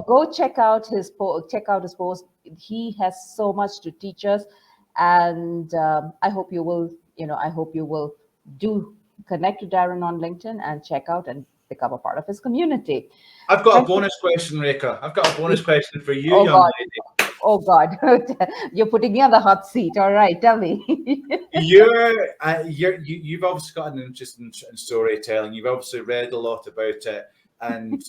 go check out his post. He has so much to teach us, and I hope you will do connect to Darren on LinkedIn and check out and become a part of his community. I've got a Thank you. bonus question, Reka. I've got a bonus question for you, Oh young God. lady. Oh God. You're putting me on the hot seat. All right, tell me. You've obviously got an interest in storytelling. You've obviously read a lot about it, and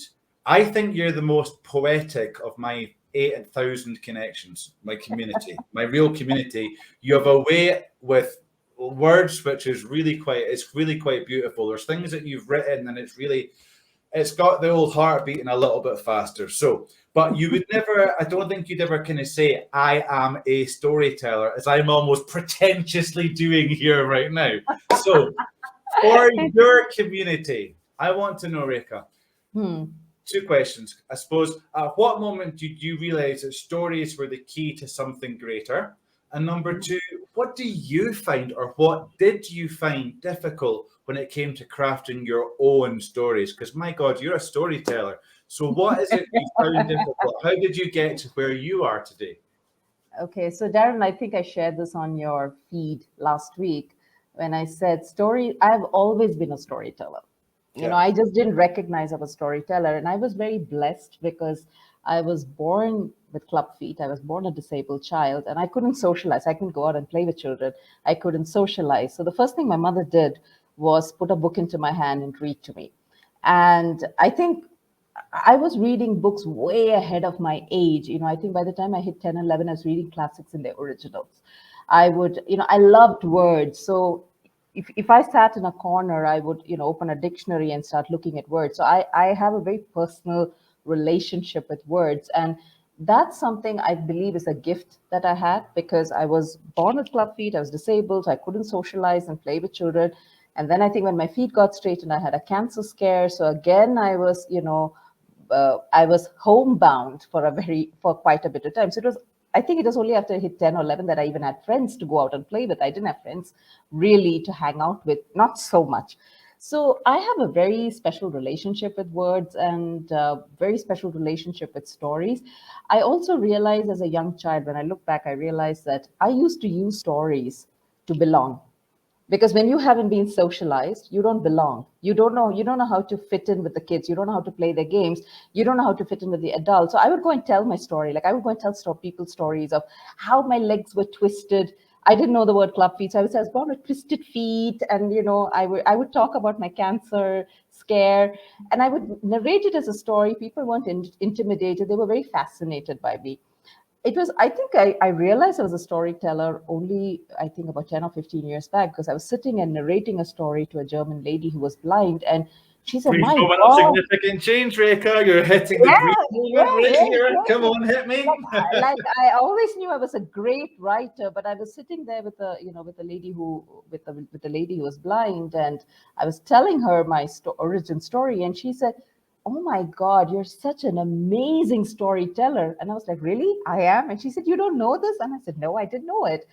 I think you're the most poetic of my 8,000 connections, my community, my real community. You have a way with words which is really quite beautiful. There's things that you've written, and it's got the old heart beating a little bit faster. So, but you would never, I don't think you'd ever kind of say, I am a storyteller, as I'm almost pretentiously doing here right now. So, for your community, I want to know, Reka, Hmm. two questions. I suppose, at what moment did you realize that stories were the key to something greater? And number two, what do you find, or what did you find difficult when it came to crafting your own stories? Because my God, you're a storyteller. So what is it you found difficult? How did you get to where you are today? Okay, so Darren, I think I shared this on your feed last week when I said I've always been a storyteller. Yeah. I just didn't recognize I was a storyteller. And I was very blessed because I was born with club feet. I was born a disabled child and I couldn't socialize. I couldn't go out and play with children. I couldn't socialize. So the first thing my mother did was put a book into my hand and read to me. And I think I was reading books way ahead of my age. I think by the time I hit 10, 11, I was reading classics in their originals. I loved words. So if I sat in a corner, I would, open a dictionary and start looking at words. So I have a very personal relationship with words. And that's something I believe is a gift that I had because I was born with club feet. I was disabled. So I couldn't socialize and play with children. And then I think when my feet got straightened, I had a cancer scare. So again, I was homebound for quite a bit of time. So I think it was only after I hit 10 or 11 that I even had friends to go out and play with. I didn't have friends really to hang out with, not so much. So I have a very special relationship with words and very special relationship with stories. I also realized as a young child, when I look back, I realized that I used to use stories to belong because when you haven't been socialized, you don't belong. You don't know how to fit in with the kids. You don't know how to play their games. You don't know how to fit in with the adults. So I would go and tell my story. Like I would go and tell people stories of how my legs were twisted. I didn't know the word club feet, so I was born with twisted feet. And I would talk about my cancer scare, and I would narrate it as a story. People weren't intimidated. They were very fascinated by me. I think I realized I was a storyteller only, I think, about 10 or 15 years back, because I was sitting and narrating a story to a German lady who was blind, and she said, We've my got a God. significant change, Reka. You're hitting the green Yeah, moment yeah, right yeah, here. yeah, Come yeah. on, hit me. Like I always knew I was a great writer, but I was sitting there with the lady who was blind, and I was telling her my origin story, and she said, "Oh my God, you're such an amazing storyteller." And I was like, "Really? I am?" And she said, "You don't know this?" And I said, "No, I didn't know it."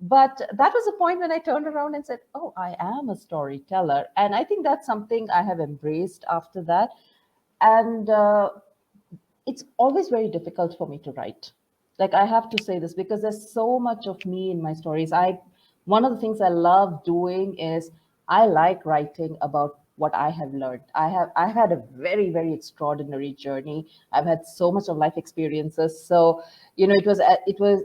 But that was the point when I turned around and said, "Oh, I am a storyteller." And I think that's something I have embraced after that. And it's always very difficult for me to write. Like I have to say this because there's so much of me in my stories. I One of the things I love doing is I like writing about what I have learned. I've had a very, very extraordinary journey. I've had so much of life experiences. So, it was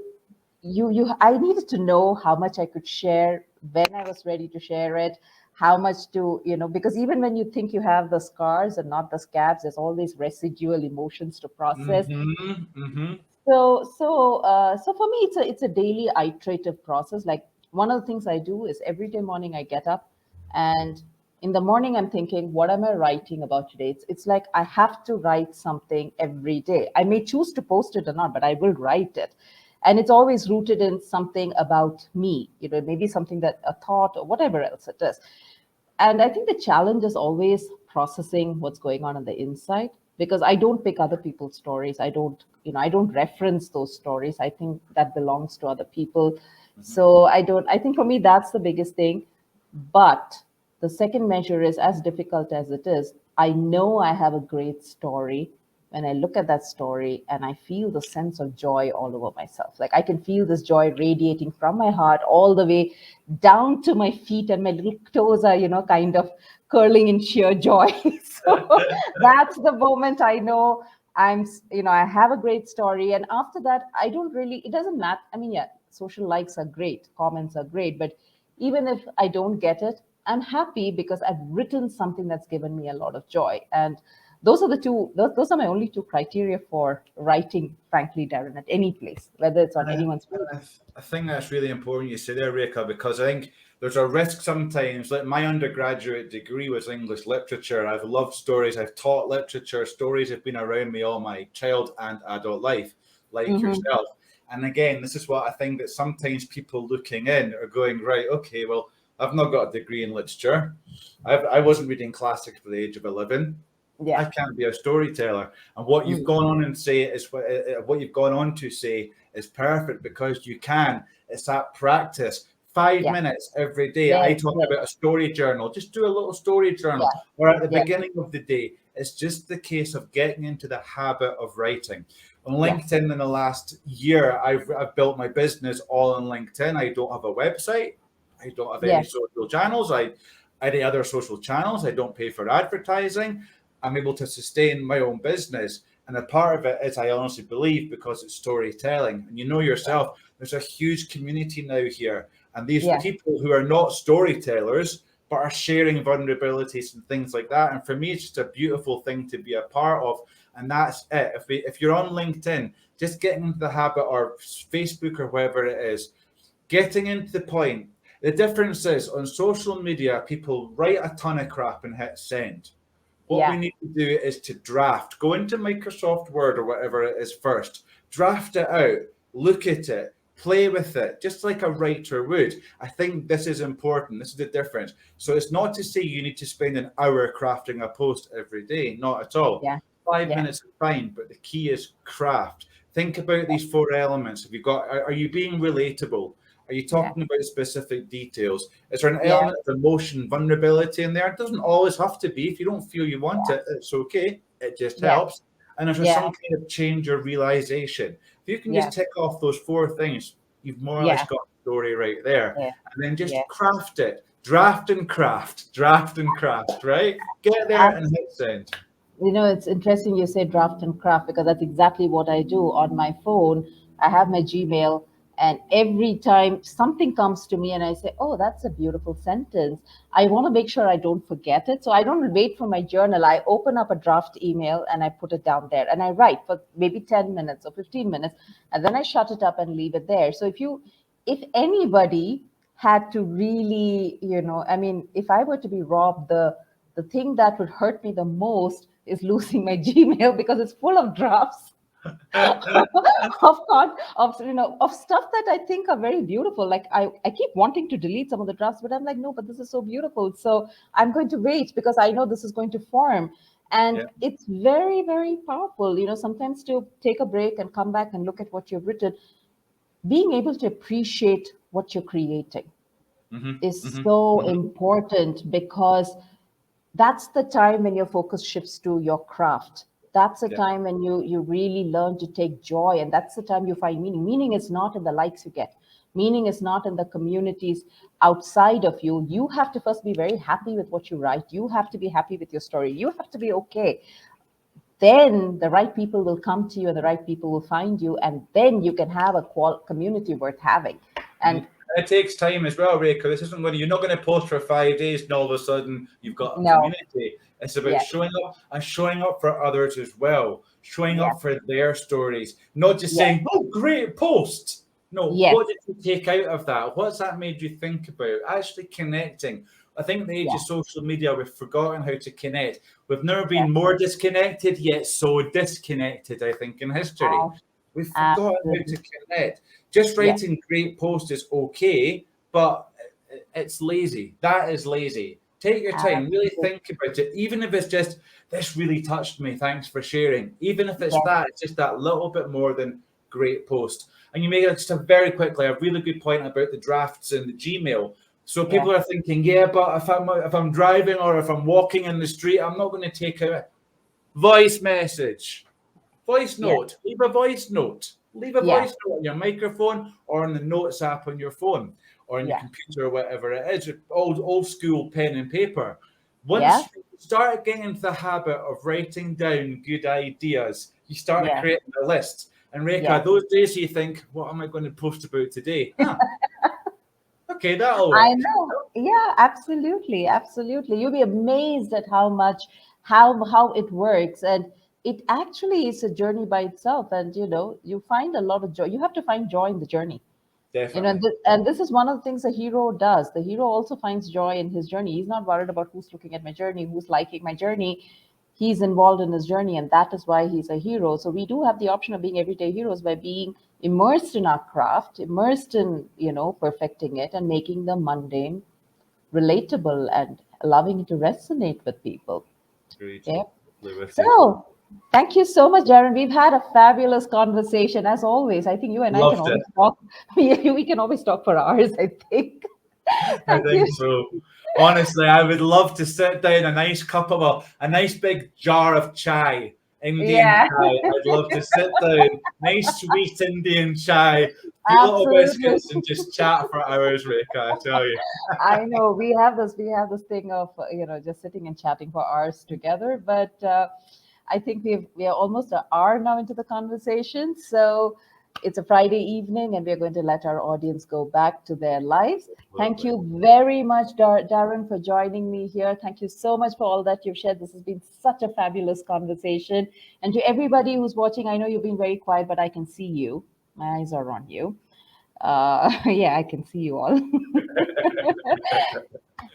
you I needed to know how much I could share, when I was ready to share it, how much to, because even when you think you have the scars and not the scabs, there's always residual emotions to process. Mm-hmm. So for me, it's a daily iterative process. Like one of the things I do is every day morning I get up, and in the morning I'm thinking, what am I writing about today? It's like I have to write something every day. I may choose to post it or not, but I will write it. And it's always rooted in something about me, maybe something, that a thought or whatever else it is. And I think the challenge is always processing what's going on the inside, because I don't pick other people's stories. I don't reference those stories. I think that belongs to other people. So I think for me, that's the biggest thing. But the second measure is, as difficult as it is, I know I have a great story when I look at that story and I feel the sense of joy all over myself. Like I can feel this joy radiating from my heart all the way down to my feet, and my little toes are, kind of curling in sheer joy. So that's the moment I know I have a great story. And after that, it doesn't matter. I mean, yeah, social likes are great, comments are great, but even if I don't get it, I'm happy because I've written something that's given me a lot of joy. And those are my only two criteria for writing, frankly, Darren, at any place, whether it's on And anyone's page. I think that's really important you say there, Reka, because I think there's a risk sometimes. Like my undergraduate degree was English literature. I've loved stories. I've taught literature. Stories have been around me all my child and adult life, like Mm-hmm. yourself. And again, this is what I think, that sometimes people looking in are going, right, okay, well, I've not got a degree in literature. I wasn't reading classics for the age of 11. I Yeah. can't be a storyteller. And what you've Mm. gone on and say is what you've gone on to say is perfect, because you can. It's that practice, 5 Yeah. minutes every day. I Yes. talk Yes. about a story journal. Just do a little story journal. Yeah. Or at the Yeah. beginning of the day, it's just the case of getting into the habit of writing. On Yes. LinkedIn in the last year, I've built my business all on LinkedIn. I don't have a website. I don't have any Yes. social channels. Any other social channels. I don't pay for advertising. I'm able to sustain my own business. And a part of it is, I honestly believe, because it's storytelling. And you know yourself, there's a huge community now here. And these Yeah. people who are not storytellers, but are sharing vulnerabilities and things like that. And for me, it's just a beautiful thing to be a part of. And that's it. If you're on LinkedIn, just getting into the habit, or Facebook or wherever it is, getting into the point. The difference is, on social media, people write a ton of crap and hit send. What we Yeah. need to do is to draft. Go into Microsoft Word or whatever it is first. Draft it out. Look at it. Play with it, just like a writer would. I think this is important. This is the difference. So it's not to say you need to spend an hour crafting a post every day. Not at all. Yeah. 5 minutes Yeah. is fine, but the key is craft. Think about these four elements. Have you got? Are you being relatable? Are you Yeah. talking about specific details? Is there an Yeah. element of emotion, vulnerability in there? It doesn't always have to be. If you don't feel you want it, it's okay. It just Yeah. helps. And if there's Yeah. some kind of change or realization, if you can Yeah. just tick off those four things, you've more or less Yeah. got the story right there. Yeah. And then Yeah. just craft it. Draft and craft, right? Get there and hit send. It's interesting you say draft and craft because that's exactly what I do on my phone. I have my Gmail, and every time something comes to me and I say, "Oh, that's a beautiful sentence," I want to make sure I don't forget it. So I don't wait for my journal. I open up a draft email and I put it down there and I write for maybe 10 minutes or 15 minutes, and then I shut it up and leave it there. So if anybody had to really, I mean, if I were to be robbed, the thing that would hurt me the most is losing my Gmail because it's full of drafts of stuff that I think are very beautiful. Like I keep wanting to delete some of the drafts, but I'm like, no, but this is so beautiful. So I'm going to wait because I know this is going to form. And Yeah. it's very, very powerful, sometimes to take a break and come back and look at what you've written. Being able to appreciate what you're creating Mm-hmm. is Mm-hmm. so Mm-hmm. important because that's the time when your focus shifts to your craft. That's the Yeah. time when you really learn to take joy, and that's the time you find meaning is not in the likes you get. Meaning is not in the communities outside of you. You have to first be very happy with what you write. You have to be happy with your story. You have to be okay. Then the right people will come to you and the right people will find you, and then you can have a community worth having. Mm. And It takes time as well, Ray, because this isn't going to, you're not going to post for 5 days and all of a sudden you've got a no, community. It's about yeah, showing up and showing up for others as well, showing yeah, up for their stories, not just yeah, saying, oh, great post. No, yes, what did you take out of that? What's that made you think about? Actually connecting. I think in the age yeah, of social media, we've forgotten how to connect. We've never yeah, been more disconnected, yet so disconnected, I think, in history. We've forgotten how to absolutely, connect. Just yeah, writing great posts is okay, but it's lazy. That is lazy. Take your time, really absolutely, think about it. Even if it's just, this really touched me, thanks for sharing. Even if it's yes, that, it's just that little bit more than great post. And you make it just a very quickly a really good point about the drafts in the Gmail. So yeah, people are thinking, yeah, but if I'm driving or if I'm walking in the street, I'm not going to take a voice message. Voice yeah, note. Leave a voice note. Leave a yeah, voice note on your microphone or on the notes app on your phone or on your yeah, computer or whatever it is. Old school pen and paper. yeah, Once you start getting into the habit of writing down good ideas, you start yeah, creating a list. And yeah. Reka, those days you think, what am I going to post about today? Huh? Okay, that'll I work. know. Yeah, absolutely, absolutely. You'll be amazed at how much how it works, and it actually is a journey by itself. And you find a lot of joy. You have to find joy in the journey. Definitely. And this is one of the things a hero does. The hero also finds joy in his journey. He's not worried about who's looking at my journey, who's liking my journey. He's involved in his journey, and that is why he's a hero. So we do have the option of being everyday heroes by being immersed in our craft, immersed in, perfecting it and making the mundane relatable and allowing it to resonate with people. Agreed. Yeah. Totally with you. So Thank you so much, Darren. We've had a fabulous conversation as always. I think you and I can Loved it. always talk. We can always talk for hours, I think. I Thank you. think so. Honestly, I would love to sit down a nice cup of a nice big jar of chai, Indian Yeah, chai. I'd love to sit down, nice sweet Indian chai, few little absolutely. biscuits, and just chat for hours, Rika. I tell you. I know we have this thing of just sitting and chatting for hours together, but I think we are almost an hour now into the conversation. So it's a Friday evening, and we're going to let our audience go back to their lives. Thank Absolutely. you very much, Darren, for joining me here. Thank you so much for all that you've shared. This has been such a fabulous conversation. And to everybody who's watching, I know you've been very quiet, but I can see you. My eyes are on you. Yeah, I can see you all.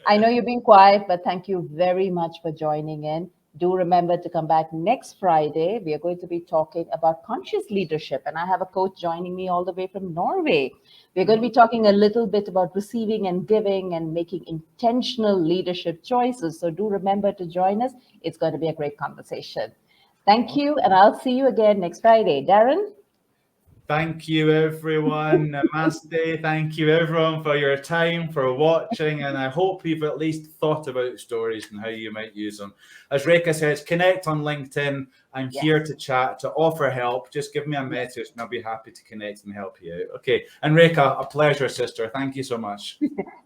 I know you've been quiet, but thank you very much for joining in. Do remember to come back next Friday. We are going to be talking about conscious leadership, and I have a coach joining me all the way from Norway. We're going to be talking a little bit about receiving and giving and making intentional leadership choices. So do remember to join us. It's going to be a great conversation. Thank you, and I'll see you again next Friday. Darren? Thank you, everyone. Namaste. Thank you, everyone, for your time, for watching. And I hope you've at least thought about stories and how you might use them. As Reka says, connect on LinkedIn. I'm here Yes. to chat, to offer help. Just give me a Yes. message and I'll be happy to connect and help you out. Okay. And Reka, a pleasure, sister. Thank you so much.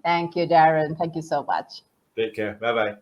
Thank you, Darren. Thank you so much. Take care. Bye bye.